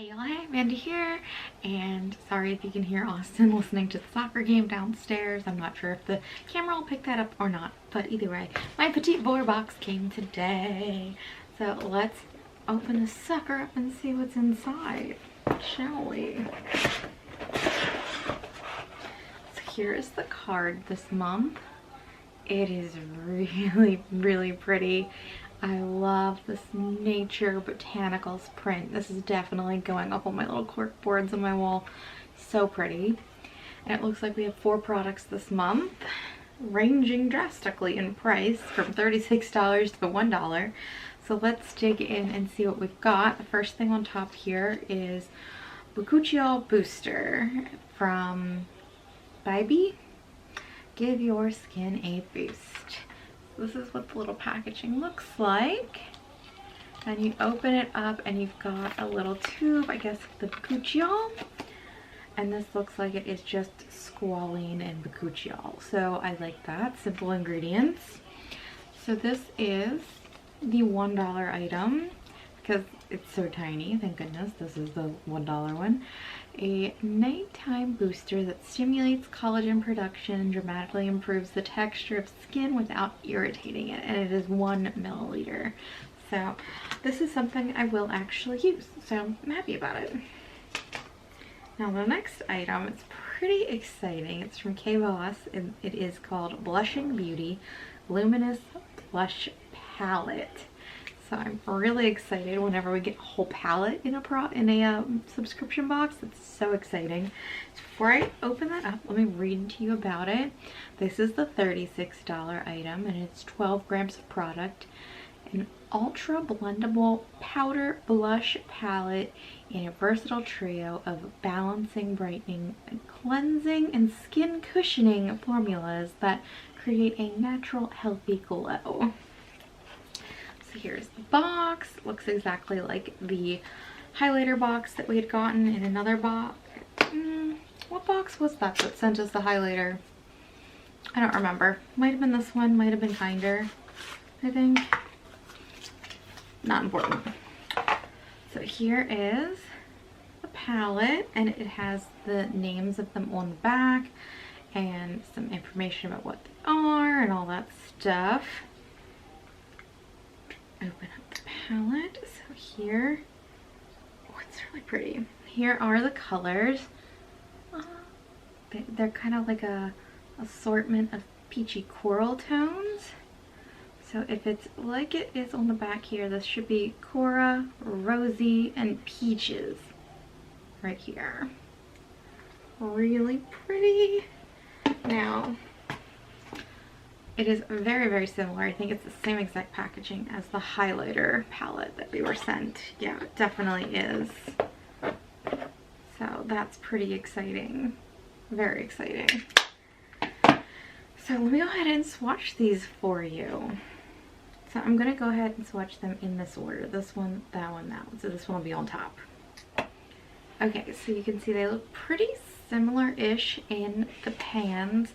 Hey y'all, hey, Amanda here, and sorry if you can hear Austin listening to the soccer game downstairs. I'm not sure if the camera will pick that up or not, but either way, my PetitVour box came today. So let's open this sucker up and see what's inside, shall we? So here is the card this month. It is really pretty. I love this nature botanicals print. This is definitely going up on my little cork boards on my wall. So pretty. And it looks like we have 4 products this month, ranging drastically in price from $36 to $1. So let's dig in and see what we've got. The first thing on top here is Bakugio Booster from Baby. Give your skin a boost. This is what the little packaging looks like. And you open it up and you've got a little tube, I guess, of the Bakugio. And this looks like it is just squalene and Bakugio. So I like that. Simple ingredients. So this is the $1 item because it's so tiny. Thank goodness this is the $1 one. A nighttime booster that stimulates collagen production and dramatically improves the texture of skin without irritating it, and it is 1 milliliter. So this is something I will actually use, so I'm happy about it. Now the next item, it's pretty exciting. It's from PetitVour, and it is called Blushing Beauty Luminous Blush Palette. So I'm really excited whenever we get a whole palette in a subscription box. It's so exciting. So before I open that up, let me read to you about it. This is the $36 item, and it's 12 grams of product. An ultra blendable powder blush palette in a versatile trio of balancing, brightening, cleansing, and skin cushioning formulas that create a natural, healthy glow. So here's the box. Looks exactly like the highlighter box that we had gotten in another box. What box was that sent us the highlighter? I don't remember. Might have been this one, might have been kinder, I think. Not important. So here is the palette, and it has the names of them on the back and some information about what they are and all that stuff. Open up the palette. So here, oh, it's really pretty. Here are the colors. They're kind of like a assortment of peachy coral tones. So if it's like it is on the back here, this should be Cora, Rosy, and Peaches right here. Really pretty. Now, it is very similar. I think it's the same exact packaging as the highlighter palette that we were sent. Yeah, it definitely is. So that's pretty exciting. Very exciting. So let me go ahead and swatch these for you. So I'm going to go ahead and swatch them in this order. This one, that one, that one. So this one will be on top. Okay, so you can see they look pretty similar-ish in the pans,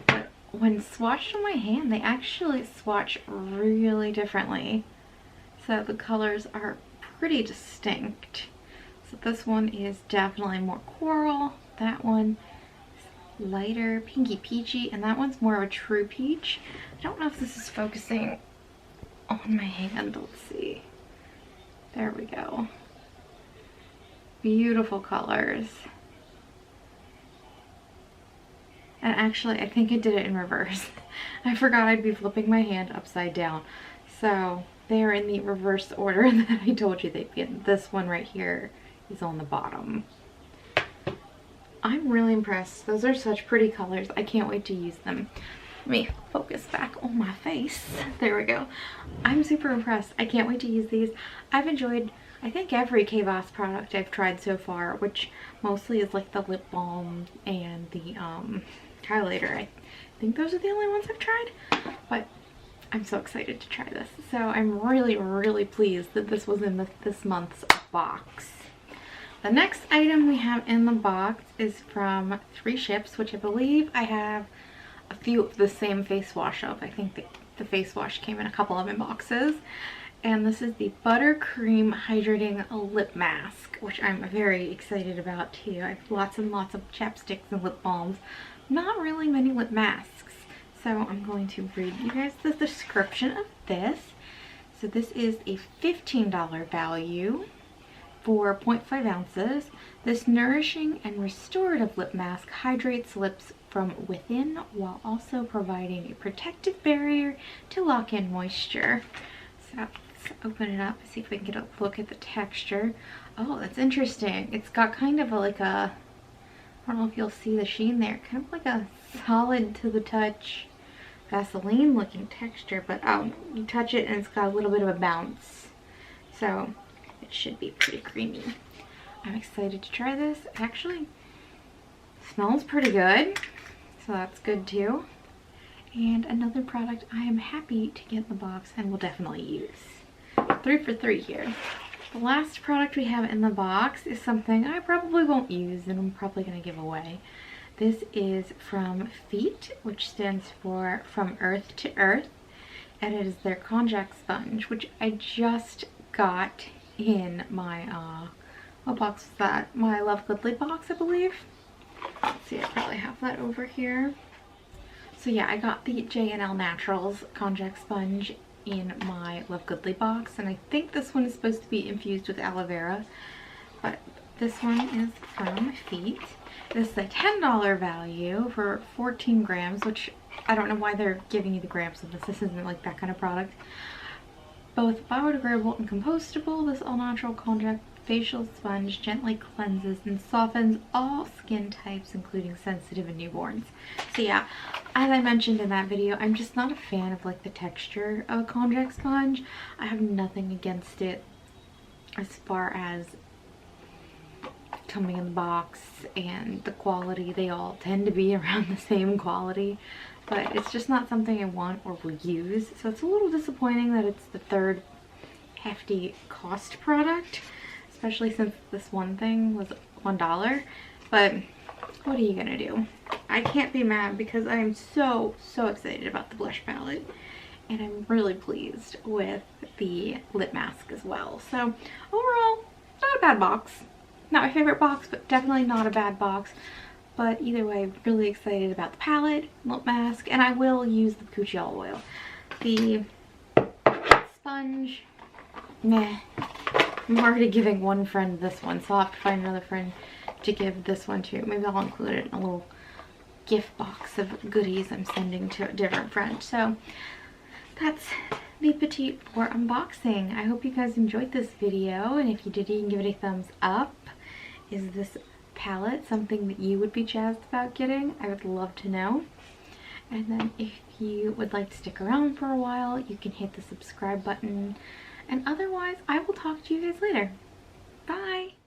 but when swatched on my hand, they actually swatch really differently. So the colors are pretty distinct. So this one is definitely more coral. That one is lighter pinky peachy, and that one's more of a true peach. I don't know if this is focusing on my hand. Let's see. There we go. Beautiful colors. And actually, I think I did it in reverse. I forgot I'd be flipping my hand upside down. So they're in the reverse order that I told you they'd be in. This one right here is on the bottom. I'm really impressed. Those are such pretty colors. I can't wait to use them. Let me focus back on my face. There we go. I'm super impressed. I can't wait to use these. I've enjoyed, I think, every PetitVour product I've tried so far, which mostly is like the lip balm and the highlighter. I think those are the only ones I've tried, but I'm so excited to try this. So I'm really pleased that this was in this month's box. The next item we have in the box is from 3 Ships, which I believe I have a few of the same face wash of. I think the face wash came in a couple of boxes, and this is the Buttercream Hydrating Lip Mask, which I'm very excited about too. I have lots and lots of chapsticks and lip balms, not really many lip masks. So I'm going to read you guys the description of this. So this is a $15 value for 0.5 ounces. This nourishing and restorative lip mask hydrates lips from within while also providing a protective barrier to lock in moisture. So let's open it up and see if we can get a look at the texture. Oh, that's interesting. It's got kind of like a, I don't know if you'll see the sheen there, kind of like a solid to the touch Vaseline looking texture, but you touch it and it's got a little bit of a bounce. So it should be pretty creamy. I'm excited to try this. It actually smells pretty good, so that's good too. And another product I am happy to get in the box and will definitely use. 3 for 3 here. The last product we have in the box is something I probably won't use and I'm probably going to give away. This is from Feet, which stands for From Earth to Earth, and it is their konjac sponge, which I just got in my, what box was that? My Love Goodly box, I believe. Let's see, I probably have that over here. So yeah, I got the J&L Naturals konjac sponge in my Love Goodly box, and I think this one is supposed to be infused with aloe vera, but this one is from Feet. This is a $10 value for 14 grams, which I don't know why they're giving you the grams of this. This isn't like that kind of product. Both biodegradable and compostable, this all-natural konjac facial sponge gently cleanses and softens all skin types, including sensitive and newborns. So yeah, as I mentioned in that video, I'm just not a fan of like the texture of a konjac sponge. I have nothing against it as far as coming in the box and the quality. They all tend to be around the same quality, but it's just not something I want or will use. So it's a little disappointing that it's the third hefty cost product, especially since this one thing was $1. But what are you gonna do? I can't be mad because I am so excited about the blush palette, and I'm really pleased with the lip mask as well. So overall, not a bad box. Not my favorite box, but definitely not a bad box. But either way, really excited about the palette, lip mask, and I will use the Bakugio oil. The sponge, meh. I'm already giving one friend this one, so I'll have to find another friend to give this one to. Maybe I'll include it in a little gift box of goodies I'm sending to a different friend. So that's the PetitVour unboxing. I hope you guys enjoyed this video, and if you did, you can give it a thumbs up. Is this palette something that you would be jazzed about getting? I would love to know. And then if you would like to stick around for a while, you can hit the subscribe button. And otherwise, I will talk to you guys later. Bye!